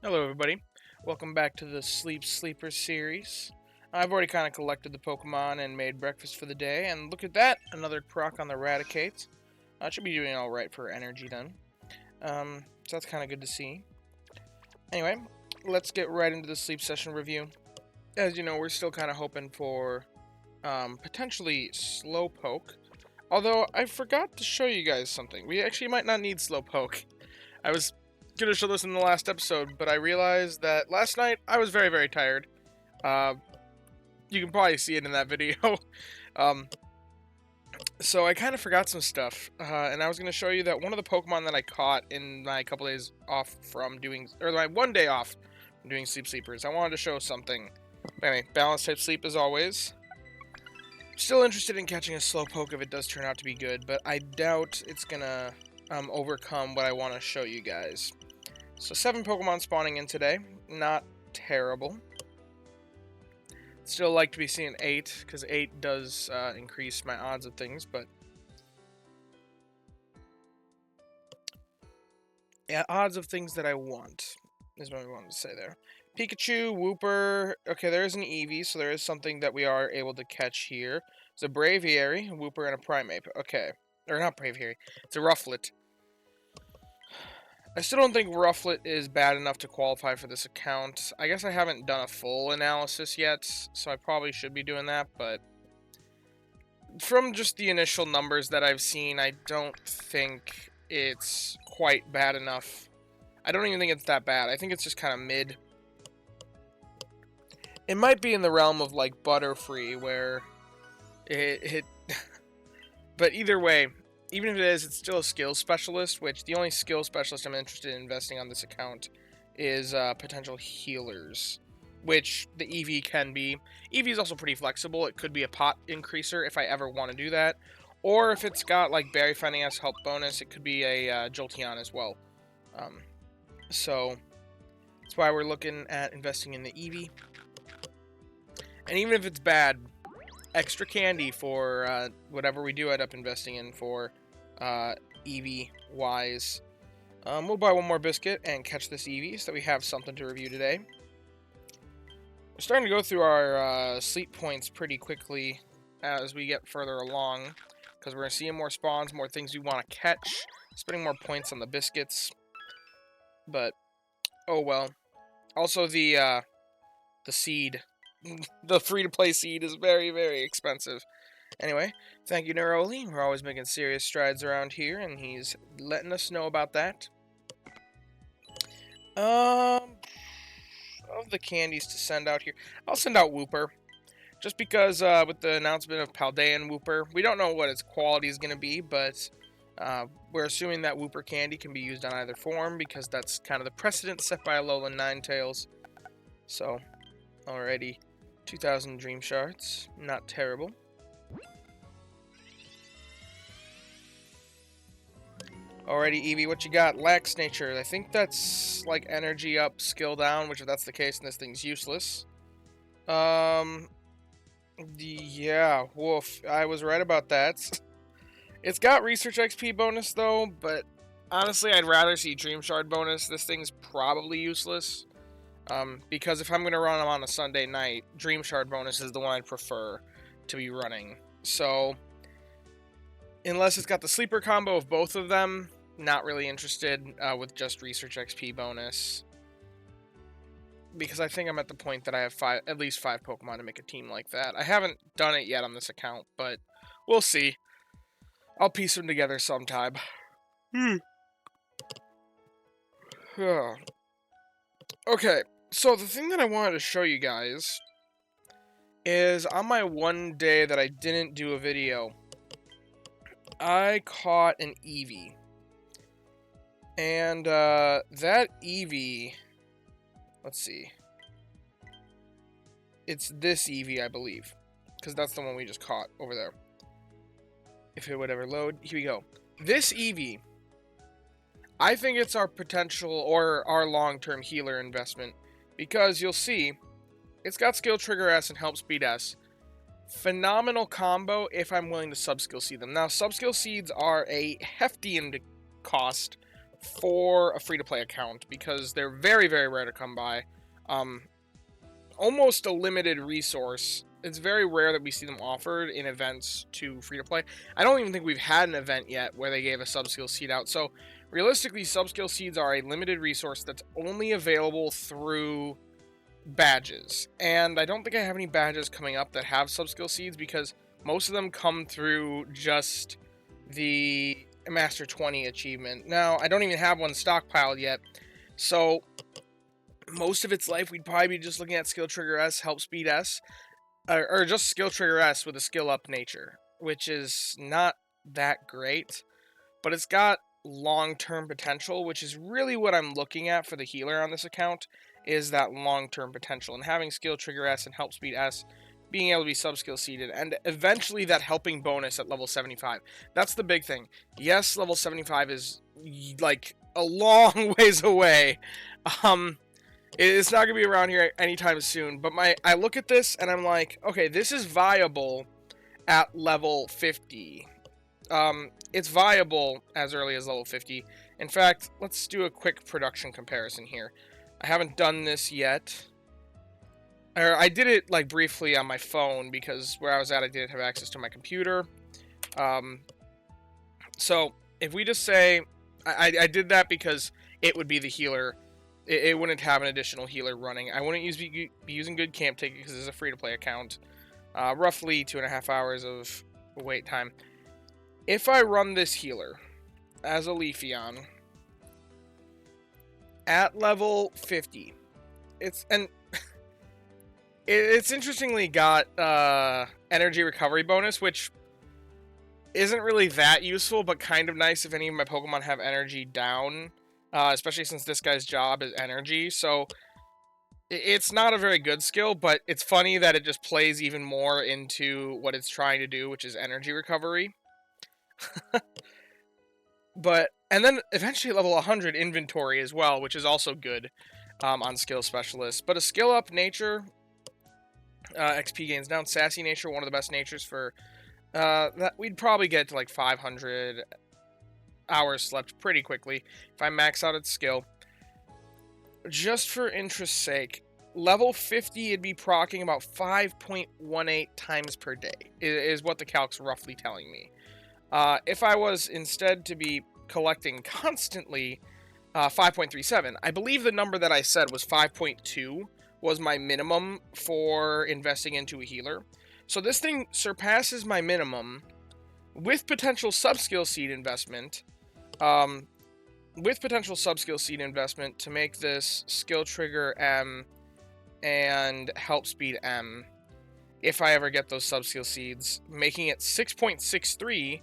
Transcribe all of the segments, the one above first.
Hello, everybody. Welcome back to the Sleep Sleeper series. I've already kind of collected the Pokemon and made breakfast for the day, and look at that, another proc on the Raticate. I should be doing all right for energy then. So that's kind of good to see. Anyway, let's get right into the sleep session review. As you know, we're still kind of hoping for potentially Slowpoke. Although I forgot to show you guys something. We actually might not need Slowpoke. I was gonna show this in the last episode, but I realized that last night I was very, very tired. Uh, you can probably see it in that video. um, so I kind of forgot some stuff, and I was gonna show you that one of the Pokemon that I caught in my couple days off from doing, or my one day off from doing Sleep Sleepers. I wanted to show something. Anyway, balanced type sleep as always. Still interested in catching a Slowpoke if it does turn out to be good, but I doubt it's gonna overcome what I want to show you guys. So 7 Pokemon spawning in today. Not terrible. Still like to be seeing 8, because 8 does increase my odds of things, but... yeah, odds of things that I want, is what we wanted to say there. Pikachu, Wooper... okay, there is an Eevee, so there is something that we are able to catch here. It's a Braviary, a Wooper, and a Primeape. Okay. Or not Braviary. It's a Rufflet. I still don't think Rufflet is bad enough to qualify for this account. I guess I haven't done a full analysis yet, so I probably should be doing that, but from just the initial numbers that I've seen, I don't think it's quite bad enough. I don't even think it's that bad. I think it's just kind of mid. It might be in the realm of like Butterfree, where it but either way, even if it is, it's still a skill specialist, which the only skill specialist I'm interested in investing on this account is potential healers, which the Eevee can be. Eevee is also pretty flexible. It could be a pot increaser if I ever want to do that. Or if it's got like Berry Finance help bonus, it could be a Jolteon as well. So that's why we're looking at investing in the Eevee. And even if it's bad, extra candy for whatever we do end up investing in for Eevee-wise. We'll buy one more biscuit and catch this Eevee so that we have something to review today. We're starting to go through our sleep points pretty quickly as we get further along, because we're seeing more spawns, more things we want to catch, spending more points on the biscuits. But, oh well. Also, the seed. The free-to-play seed is very, very expensive. Anyway, thank you, Neroli. We're always making serious strides around here, and he's letting us know about that. Of the candies to send out here, I'll send out Wooper. Just because with the announcement of Paldean Wooper, we don't know what its quality is going to be, but we're assuming that Wooper candy can be used on either form, because that's kind of the precedent set by Alolan Ninetales. So, already 2,000 Dream Shards. Not terrible. Alrighty, Eevee, what you got? Lax Nature. I think that's like energy up, skill down, which if that's the case, then this thing's useless. Yeah, woof. I was right about that. It's got Research XP bonus, though, but honestly, I'd rather see Dream Shard bonus. This thing's probably useless. Because if I'm going to run them on a Sunday night, Dream Shard bonus is the one I'd prefer to be running. So, unless it's got the sleeper combo of both of them, not really interested with just Research XP bonus. Because I think I'm at the point that I have at least 5 Pokemon to make a team like that. I haven't done it yet on this account, but we'll see. I'll piece them together sometime. Okay, so the thing that I wanted to show you guys is on my one day that I didn't do a video, I caught an Eevee. And that Eevee, let's see. It's this Eevee, I believe, because that's the one we just caught over there. If it would ever load, here we go. This Eevee, I think it's our potential or our long-term healer investment, because you'll see, it's got Skill Trigger S and Help Speed S. Phenomenal combo if I'm willing to sub-skill seed them. Now, sub-skill seeds are a hefty cost for a free-to-play account because they're very, very rare to come by. Almost a limited resource. It's very rare that we see them offered in events to free-to-play. I don't even think we've had an event yet where they gave a sub-skill seed out. So, realistically, sub-skill seeds are a limited resource that's only available through badges. And I don't think I have any badges coming up that have sub-skill seeds because most of them come through just the Master 20 achievement. Now, I don't even have one stockpiled yet, so most of its life we'd probably be just looking at Skill Trigger S, Help Speed S, or just Skill Trigger S with a skill up nature, which is not that great, but it's got long-term potential, which is really what I'm looking at for the healer on this account, is that long-term potential, and having Skill Trigger S and Help Speed S being able to be sub-skill seeded, and eventually that helping bonus at level 75. That's the big thing. Yes, level 75 is, like, a long ways away. It's not going to be around here anytime soon, but I look at this and I'm like, okay, this is viable at level 50. It's viable as early as level 50. In fact, let's do a quick production comparison here. I haven't done this yet. Or I did it like briefly on my phone because where I was at I didn't have access to my computer. So if we just say I did that because it would be the healer. It wouldn't have an additional healer running. I wouldn't be using Good Camp Ticket because it's a free-to-play account. Roughly 2.5 hours of wait time. If I run this healer as a Leafeon at level 50, it's interestingly got energy recovery bonus, which isn't really that useful, but kind of nice if any of my Pokemon have energy down, especially since this guy's job is energy. So it's not a very good skill, but it's funny that it just plays even more into what it's trying to do, which is energy recovery. And then eventually level 100 inventory as well, which is also good on skill specialists. But a skill up nature, XP gains down, sassy nature, one of the best natures for that we'd probably get to like 500 hours slept pretty quickly if I max out its skill. Just for interest's sake, level 50 it'd be proccing about 5.18 times per day is what the calc's roughly telling me. If I was instead to be collecting constantly, 5.37. I believe the number that I said was 5.2 was my minimum for investing into a healer. So this thing surpasses my minimum with potential sub-skill seed investment. To make this Skill Trigger M and Help Speed M, if I ever get those sub-skill seeds, making it 6.63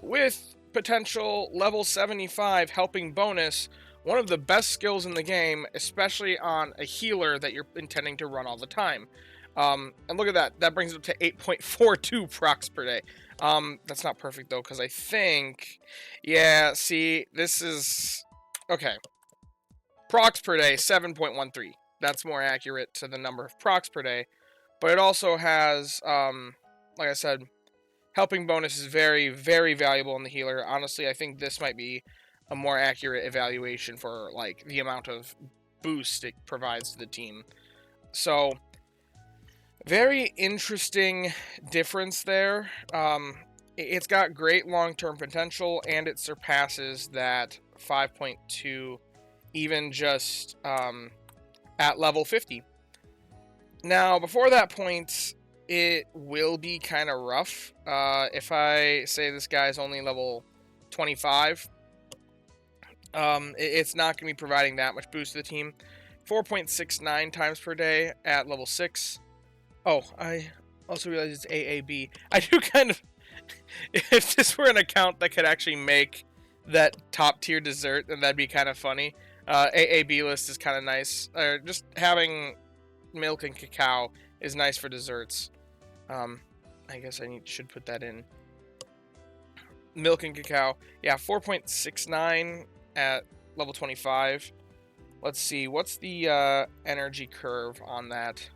with potential level 75 helping bonus, one of the best skills in the game, especially on a healer that you're intending to run all the time. And look at that. That brings it up to 8.42 procs per day. That's not perfect, though, because I think... Yeah, see, this is... Okay. Procs per day, 7.13. That's more accurate to the number of procs per day. But it also has, like I said, helping bonus is very, very valuable in the healer. Honestly, I think this might be a more accurate evaluation for, like, the amount of boost it provides to the team. So... very interesting difference there. It's got great long-term potential, and it surpasses that 5.2 even just at level 50. Now, before that point, it will be kind of rough. If I say this guy's only level 25, it's not going to be providing that much boost to the team. 4.69 times per day at level 6. Oh, I also realized it's AAB. I do kind of... if this were an account that could actually make that top-tier dessert, then that'd be kind of funny. AAB list is kind of nice. Just having milk and cacao is nice for desserts. I guess I should put that in. Milk and cacao. Yeah, 4.69 at level 25. Let's see. What's the energy curve on that?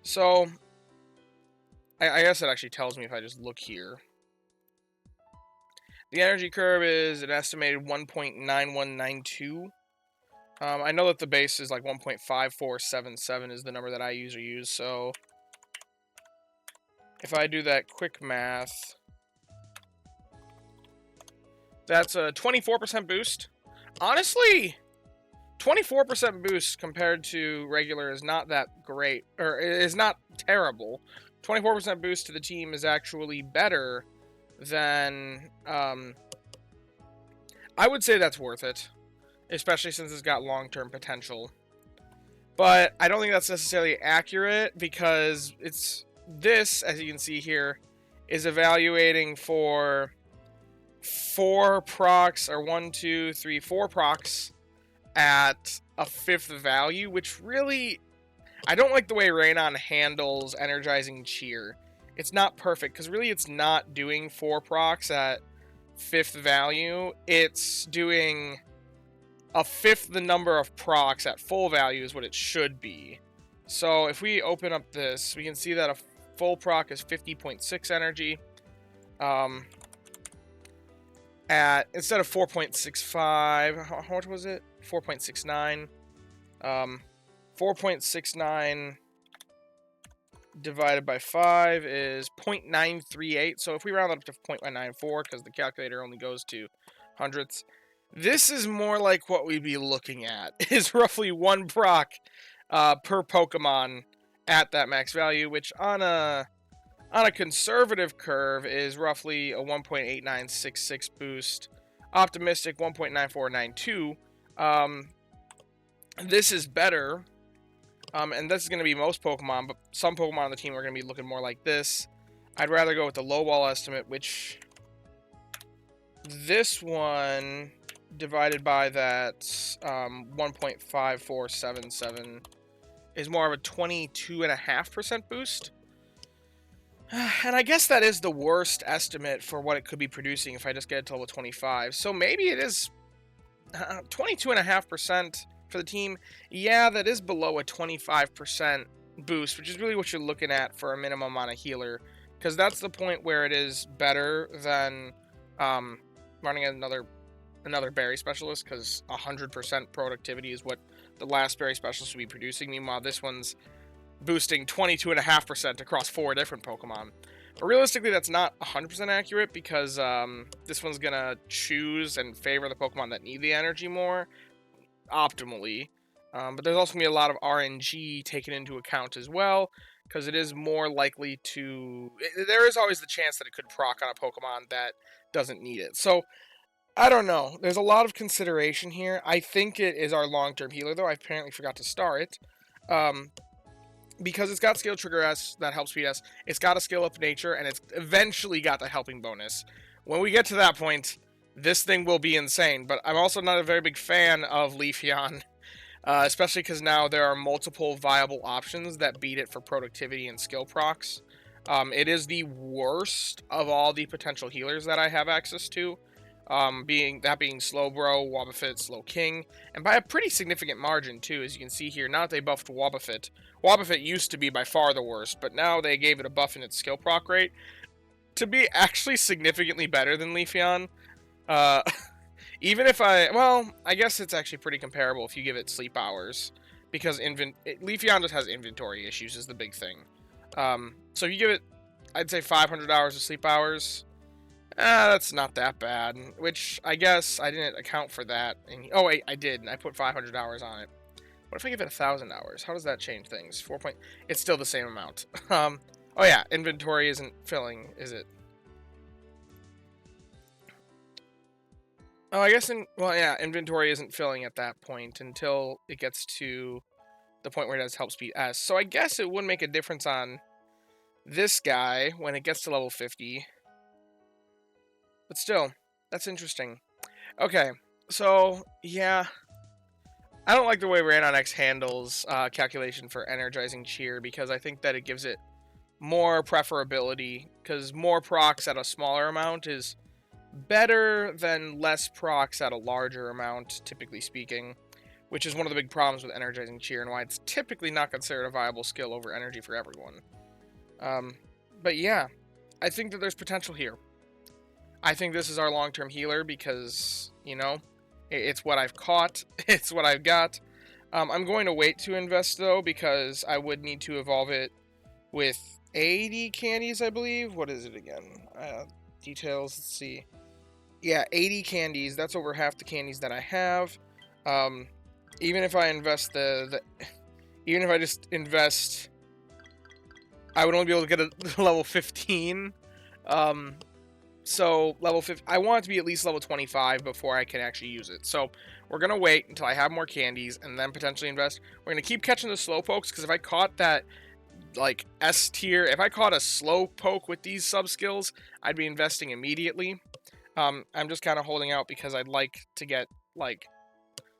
So, I guess it actually tells me if I just look here. The energy curve is an estimated 1.9192. I know that the base is like 1.5477 is the number that I usually use, so if I do that quick math, that's a 24% boost. Honestly, 24% boost compared to regular is not that great, or is not terrible. 24% boost to the team is actually better than, I would say that's worth it, especially since it's got long-term potential. But I don't think that's necessarily accurate because this, as you can see here, is evaluating for 4 procs, or 1, 2, 3, 4 procs at a 5th value, which really, I don't like the way Raynon handles Energizing Cheer. It's not perfect, because really it's not doing 4 procs at 5th value. It's doing a 5th the number of procs at full value is what it should be. So if we open up this, we can see that a full proc is 50.6 energy. Instead of 4.65, how much was it? 4.69. 4.69 divided by 5 is 0.938. So if we round it up to 0.194, because the calculator only goes to hundredths, this is more like what we'd be looking at, is roughly 1 proc per Pokemon at that max value, which on a conservative curve is roughly a 1.8966 boost. Optimistic 1.9492. This is better, and this is going to be most Pokemon, but some Pokemon on the team are going to be looking more like this. I'd rather go with the low wall estimate, which this one divided by that 1.5477 is more of a 22.5% boost. And I guess that is the worst estimate for what it could be producing if I just get it to level 25. So maybe it is 22.5% for the team. Yeah, that is below a 25% boost, which is really what you're looking at for a minimum on a healer, because that's the point where it is better than running another berry specialist, because 100% productivity is what the last berry specialist would be producing. Meanwhile, this one's boosting 22.5% across 4 different Pokemon. But realistically, that's not 100% accurate, because this one's gonna choose and favor the Pokemon that need the energy more optimally. But there's also gonna be a lot of RNG taken into account as well, because it is more likely to... There is always the chance that it could proc on a Pokemon that doesn't need it. So, I don't know. There's a lot of consideration here. I think it is our long-term healer, though. I apparently forgot to star it. Because it's got skill trigger S that helps speed S, it's got a skill up nature, and it's eventually got the helping bonus. When we get to that point, this thing will be insane, but I'm also not a very big fan of Leafeon, especially because now there are multiple viable options that beat it for productivity and skill procs. It is the worst of all the potential healers that I have access to, being Slowbro, Wobbuffet, Slowking, and by a pretty significant margin too, as you can see here. Now that they buffed Wobbuffet, Wobbuffet used to be by far the worst, but now they gave it a buff in its skill proc rate to be actually significantly better than Leafeon. Even if I guess it's actually pretty comparable if you give it sleep hours, because Leafeon just has inventory issues is the big thing. So if you give it, I'd say 500 hours of sleep hours, that's not that bad, which I guess I didn't account for that. Oh wait, I did, and I put 500 hours on it. What if I give it 1,000 hours? How does that change things? It's still the same amount. Oh yeah, inventory isn't filling, is it? Oh, I guess inventory isn't filling at that point until it gets to the point where it has help speed S. So I guess it wouldn't make a difference on this guy when it gets to level 50. But still, that's interesting. Okay, so, yeah. I don't like the way Raynon X handles calculation for Energizing Cheer, because I think that it gives it more preferability, because more procs at a smaller amount is better than less procs at a larger amount, typically speaking, which is one of the big problems with Energizing Cheer and why it's typically not considered a viable skill over energy for everyone. But yeah, I think that there's potential here. I think this is our long-term healer because, you know, it's what I've caught. It's what I've got. I'm going to wait to invest, though, because I would need to evolve it with 80 candies, I believe. What is it again? Details, let's see. Yeah, 80 candies. That's over half the candies that I have. Even if I invest even if I just invest, I would only be able to get a level 15. So level 50, I want it to be at least level 25 before I can actually use it. So we're gonna wait until I have more candies and then potentially invest. We're gonna keep catching the slowpokes because if I caught that like S tier, if I caught a slowpoke with these sub skills, I'd be investing immediately. I'm just kind of holding out because I'd like to get like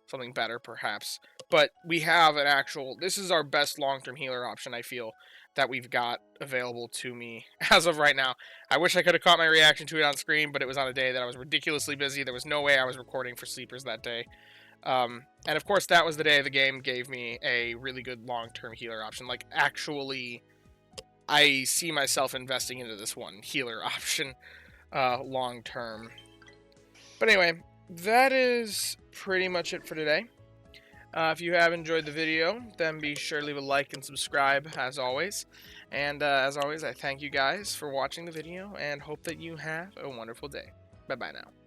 something better perhaps. But we have an actual, this is our best long-term healer option, I feel, that we've got available to me as of right now. I wish I could have caught my reaction to it on screen, but it was on a day that I was ridiculously busy. There was no way I was recording for Sleepers that day. And of course, that was the day the game gave me a really good long-term healer option. Like, actually, I see myself investing into this one healer option long-term. But anyway, that is pretty much it for today. If you have enjoyed the video, then be sure to leave a like and subscribe, as always. And as always, I thank you guys for watching the video and hope that you have a wonderful day. Bye-bye now.